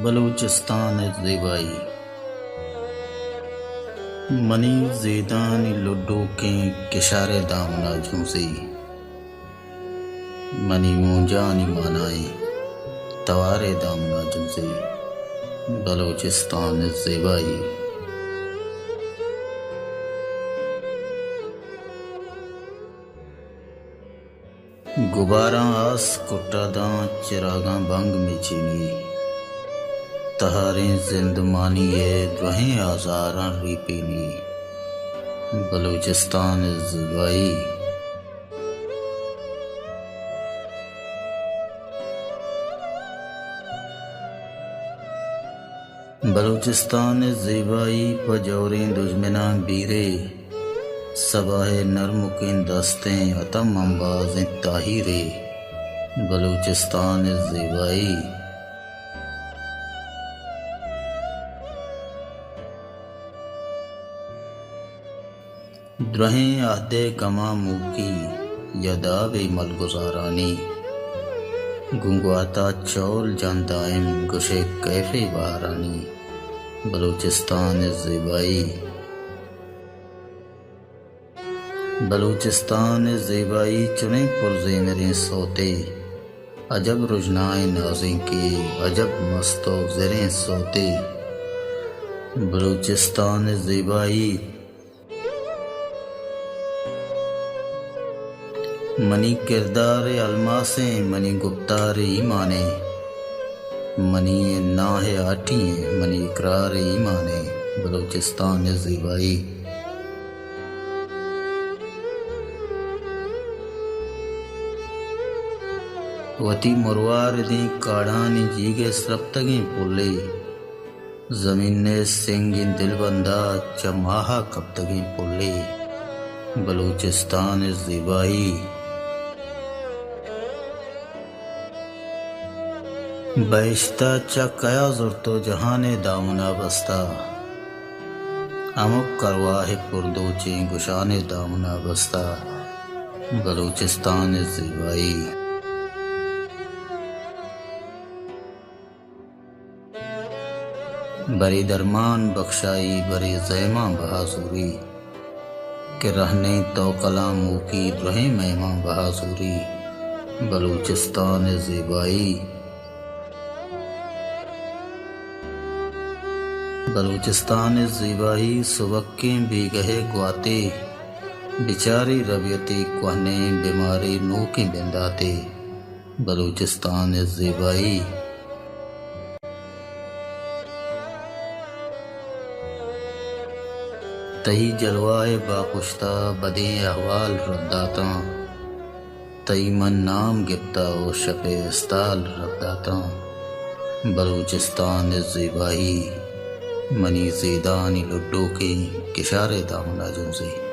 بلوچستان زیبائی منی زیدانی لڈو کے کشار دامنا جھنسی منی مونجانی مانائی توار دامنا جھنسی بلوچستان زیبائی گباراں آس کٹا داں چراغاں بنگ میں چینی تہاریں زندمانی رہیں آزاراں ریپینی بلوچستان زیبائی بلوچستان زیبائی پجوریں دجمناں بیرے صباہ نرمکیں دستیں عتم انبازیں طاہرے بلوچستان زیبائی درہیں عہدے کماں موکی یداب مل گزارانی گنگواتا چول جان دائم گشے کیف بہارانی بلوچستان زیبائی بلوچستان زیبائی چنیں پرزے میرے سوتے عجب رجنائیں نازیں کی عجب مست و زریں سوتے بلوچستان زیبائی منی کردار الماسیں منی گفتار ایمانے منی ناہ آٹھیں منی اقرار ایمانے بلوچستان زیبائی وتی مروار دیں کاڑانی جیگے سرپتگیں پلے زمین نے سنگیں دل بندہ چماہا کبتگیں پلے بلوچستان زیبائی بیشتہ چکیا زرتو جہان دامنا بستہ امک کرواہ پردوچیں گشان دامنا بستہ بلوچستان زیبائی بری درمان بخشائی بری زیماں بہازوری کہ رہنے تو کلام موکی رہیں مہماں بہازوری بلوچستان زیبائی بلوچستان زیبائی سبکیں بھی گہے گواتے بیچاری رویتی کوہنے بیماری نوکیں بنداتے بلوچستان زیبائی تہی جلوائے باخشتہ بدیں احوال رداتاں تئی من نام گپتا و شپ استال رداتاں بلوچستان زیبائی منی زیدانی لڈو کے کشار دامنا جھنسی